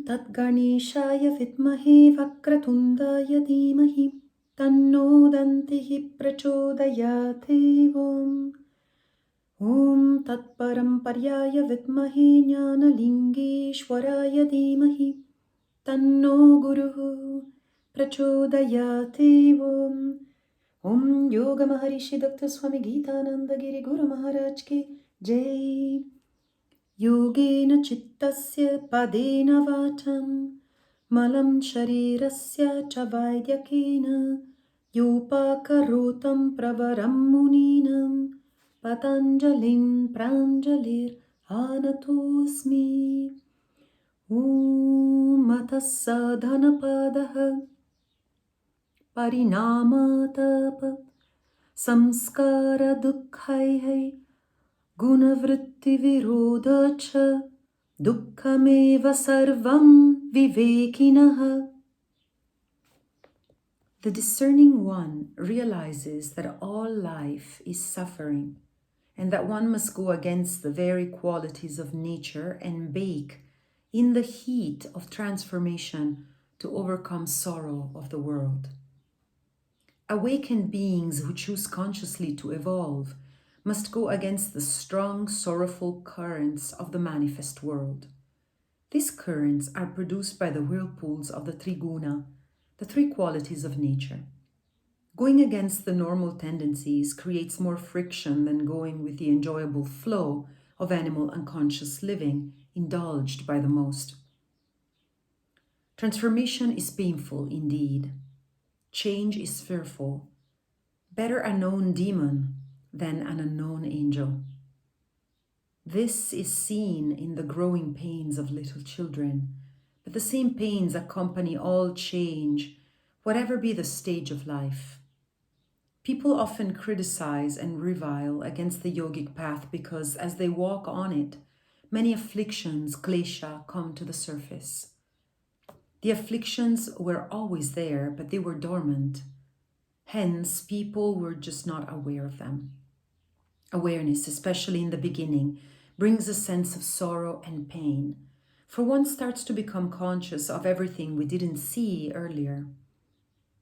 तद्गणेशाय विद्महे वक्रतुण्डाय धीमहि तन्नो दन्तिः प्रचोदयात्। ॐ तत्परम्पर्याय विद्महे ज्ञानलिङ्गेश्वराय धीमहि तन्नो गुरुः प्रचोदयात्। ॐ योग महर्षि डॉक्टर स्वामी गीतानंद गिरि गुरु महाराज की जय। योगेन चित्तस्य पदेन वाचं मलं शरीरस्य च वैद्यकेन योपाकरोतं प्रवरं मुनीनां पतञ्जलिं प्राञ्जलिर्आनतोऽस्मि। ॐ अतः साधनपादः pariṇāma tāpa saṁskāra duḥkhaiḥ guṇa-vr duḥkham-eva sarvaṁ vivekinaḥ. The discerning one realizes that all life is suffering and that one must go against the very qualities of nature and bake in the heat of transformation to overcome sorrow of the world. Awakened beings who choose consciously to evolve must go against the strong, sorrowful currents of the manifest world. These currents are produced by the whirlpools of the triguna, the three qualities of nature. Going against the normal tendencies creates more friction than going with the enjoyable flow of animal unconscious living indulged by the most. Transformation is painful indeed. Change is fearful. Better a known demon than an unknown angel. This is seen in the growing pains of little children, but the same pains accompany all change, whatever be the stage of life. People often criticize and revile against the yogic path because as they walk on it, many afflictions, klesha, come to the surface. The afflictions were always there, but they were dormant. Hence, people were just not aware of them. Awareness, especially in the beginning, brings a sense of sorrow and pain, for one starts to become conscious of everything we didn't see earlier.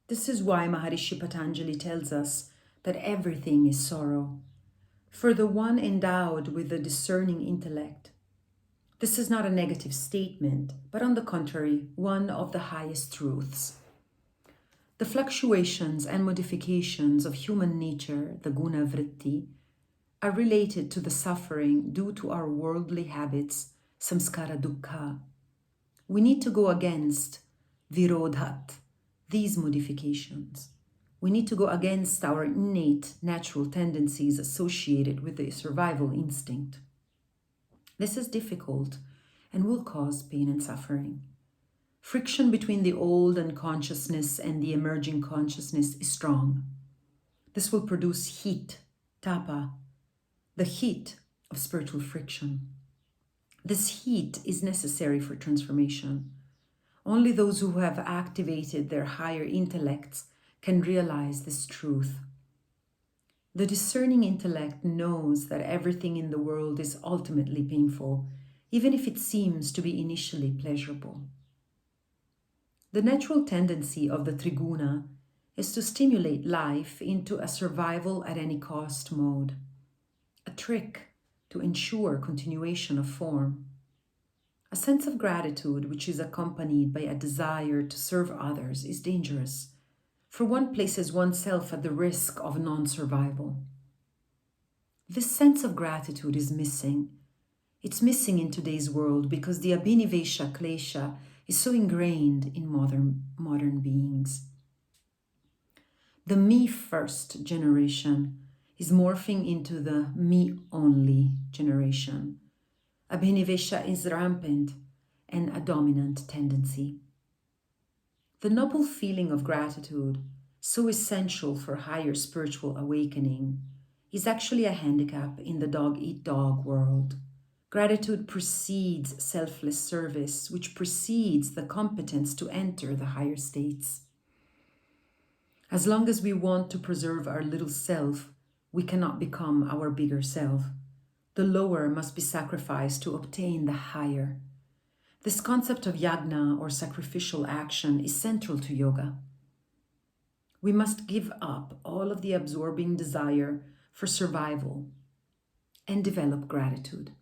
This is why Maharishi Patanjali tells us that everything is sorrow. For the one endowed with a discerning intellect, this is not a negative statement, but on the contrary, one of the highest truths. The fluctuations and modifications of human nature, the guṇa-vritti, are related to the suffering due to our worldly habits, saṁskāra dukkha. We need to go against virodhat, these modifications. We need to go against our innate natural tendencies associated with the survival instinct. This is difficult and will cause pain and suffering. Friction between the old unconsciousness and the emerging consciousness is strong. This will produce heat, tāpa, the heat of spiritual friction. This heat is necessary for transformation. Only those who have activated their higher intellects can realize this truth. The discerning intellect knows that everything in the world is ultimately painful, even if it seems to be initially pleasurable. The natural tendency of the triguna is to stimulate life into a survival at any cost mode, a trick to ensure continuation of form. A sense of gratitude which is accompanied by a desire to serve others is dangerous, for one places oneself at the risk of non-survival. This sense of gratitude is missing. It's missing in today's world because the abhinivesha klesha is so ingrained in modern beings. The me-first generation is morphing into the me-only generation. Abhinivesha is rampant and a dominant tendency. The noble feeling of gratitude, so essential for higher spiritual awakening, is actually a handicap in the dog-eat-dog world. Gratitude precedes selfless service, which precedes the competence to enter the higher states. As long as we want to preserve our little self, we cannot become our bigger self. The lower must be sacrificed to obtain the higher. This concept of yajna, or sacrificial action, is central to yoga. We must give up all of the absorbing desire for survival and develop gratitude.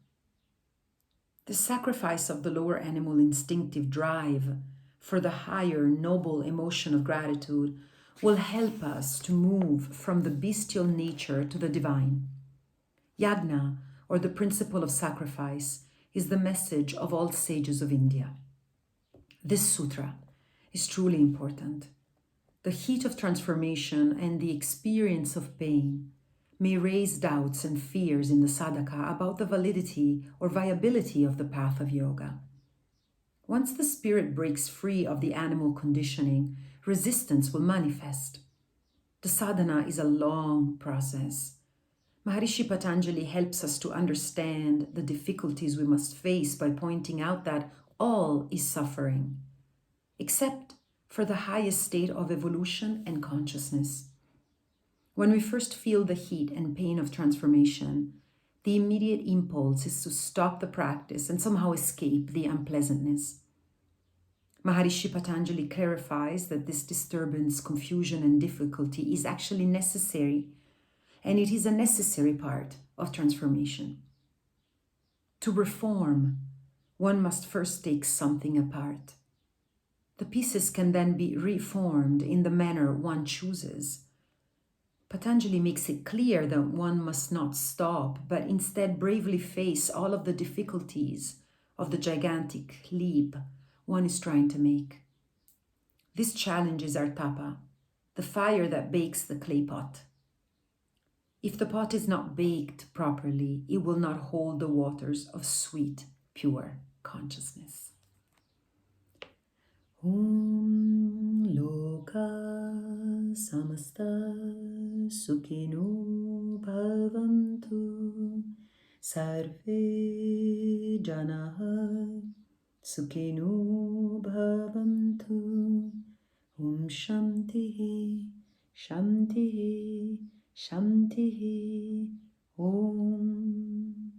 The sacrifice of the lower animal instinctive drive for the higher noble emotion of gratitude will help us to move from the bestial nature to the divine. Yajna, or the principle of sacrifice, is the message of all sages of India. This sutra is truly important. The heat of transformation and the experience of pain may raise doubts and fears in the sadhaka about the validity or viability of the path of yoga. Once the spirit breaks free of the animal conditioning, resistance will manifest. The sadhana is a long process. Maharishi Patanjali helps us to understand the difficulties we must face by pointing out that all is suffering, except for the highest state of evolution and consciousness. When we first feel the heat and pain of transformation, the immediate impulse is to stop the practice and somehow escape the unpleasantness. Maharishi Patanjali clarifies that this disturbance, confusion, and difficulty is actually necessary, and it is a necessary part of transformation. To reform, one must first take something apart. The pieces can then be reformed in the manner one chooses. Patanjali makes it clear that one must not stop, but instead bravely face all of the difficulties of the gigantic leap one is trying to make. This challenges our tāpa, the fire that bakes the clay pot. If the pot is not baked properly, it will not hold the waters of sweet, pure consciousness. Om loka samasta sukhino bhavantu sarve janaha sukhino bhavantu. Om shantihi shantihi Shantihi Om.